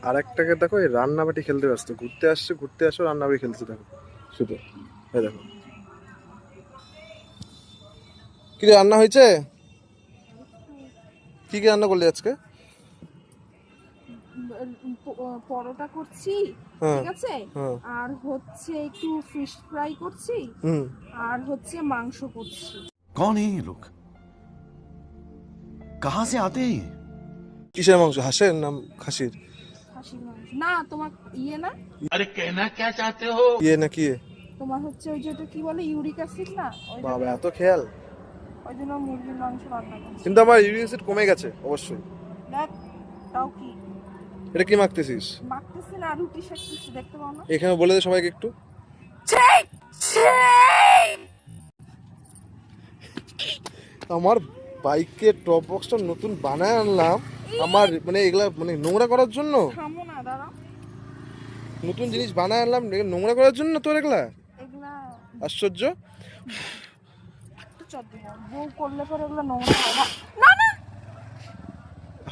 আর একটাকে দেখো, এই রান্নাবাটি খেলতে ব্যস্ত, ঘুরতে আসছে, ঘুরতে আসো রান্নাবাটি খেলছে দেখো শুধু। এই দেখো কি রান্না হয়েছে, কি কি রান্না করলি আজকে? পরোটা করছি, হ্যাঁ ঠিক আছে, হ্যাঁ। আর হচ্ছে একটু ফিশ ফ্রাই করছি, হুম। আর হচ্ছে মাংস করছি। कौन है ये लोग? कहां से आते हैं ये? কিসের মাংস, হাঁসের না খাসির? খাসির মাংস না, তোমার ইয়ে না, अरे कहना क्या चाहते हो? ইয়ে না কি? তোমার হচ্ছে ওই যেটা কি বলে ইউরিক অ্যাসিড না, বাবা এত খেয়াল। ওই জন্য মুরগির মাংস রান্না করছি। কিন্তু আমার ইউরিক অ্যাসিড কমে গেছে অবশ্যই। দেখ, তাও কি এটা কি মাখতেছিস? মাখতেছি না, রুটি সেকতেছি, দেখতে পাও না? এখানে বলে দে সবাইকে একটু। আমার বাইকের টপ বক্সটা নতুন বানায় আনলাম, আমার মানে এগুলা মানে নোংরা করার জন্য। থামো না, দাঁড়াও। নতুন জিনিস বানায় আনলাম নোংরা করার জন্য তোর এগুলা? এগুলা আশ্চর্য। একটু চট দিও, বউ করলে পরে এগুলো নোংরা হয় না। না না,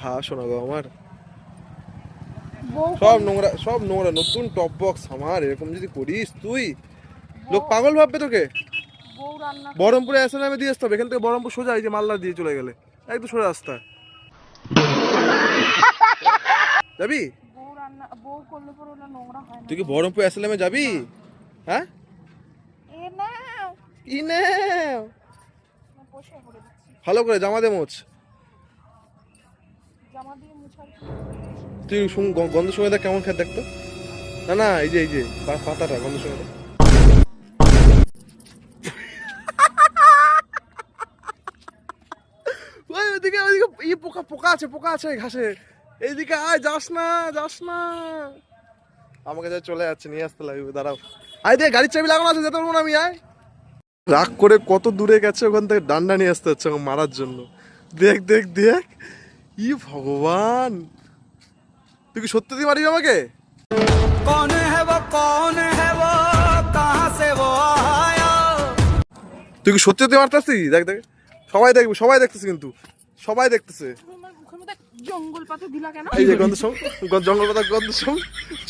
হ্যাঁ শোনা গো আমার, বউ সব নোংরা সব নোংরা। নতুন টপ বক্স আমার, এরকম যদি করিস তুই লোক পাগল ভাববে তোকে। বউ রান্না বহরমপুরে এসে নামে দিয়ে আসতে হবে, এখান থেকে বহরমপুর সোজা, এই যে মালদা দিয়ে চলে গেলে একদম সোজা রাস্তা। যাবি? বউ করলে পরে ওগুলো নোংরা হয় না। তুই কি বহরমপুর এসএলএমে যাবি? হ্যাঁ এ নাও, কি নে, না পোষে করে দিচ্ছি, ভালো করে জামা দে মোচ। জামা দিয়ে মুছার কি? তুই গন্ধ সময় দেখ কেমন খেতে দেখতো। না না, এই যে পাতাটা গন্ধ সময় দেখ। ওই ওইদিকে ওইদিকে ই পোকা পোকা আছে, পোকা আছে ঘাসে। এইদিকে আয়, যাস না যাস না। আমাকে যা চলে যাচ্ছে, নিয়ে আসতে লাগবে, দাঁড়াও। আয় দে, গাড়ির চাবি লাগানো আছে, যেতে পারবো না আমি। আয়, রাগ করে কত দূরে গেছে, ওখান থেকে ডান্ডা নিয়ে আসতে হচ্ছে আমাকে মারার জন্য। দেখ দেখ দেখ, ই ভগবান, তুই কি সত্যি দিয়ে মারিবি আমাকে? তুই কি সত্যি দিয়ে মারতেছিস? দেখ দেখ, সবাই দেখবে, সবাই দেখতেছে, কিন্তু সবাই দেখতেছে। তোমার মুখের মধ্যে জঙ্গল পাতা দিলা কেন? এই যে গন্ধ সং, জঙ্গল পাতা গন্ধ সং,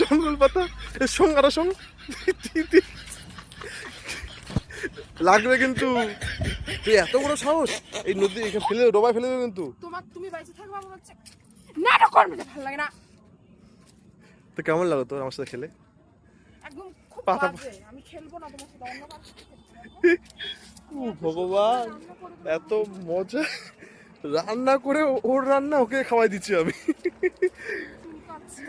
জঙ্গল পাতা এর সং আরো সং লাগবে কিন্তু। তুই এত বড় সাহস, এই নদী এখানে ফেলে ডোবায় ফেলে দেবে কিন্তু। তুমি বাইরে থাকবা মনে হচ্ছে, নাটক করবে না, ভালো লাগে না। তো কেমন লাগলো তোর আমার সাথে খেলে? একদম খুব পাতা বাজে, আমি খেলবো না তোমার সাথে, অন্য কারোর সাথে খেলবো। ও ভগবান, এত মজা রান্না করে, ওর রান্না ওকে খাওয়াই দিচ্ছি আমি। চুলকাচ্ছে।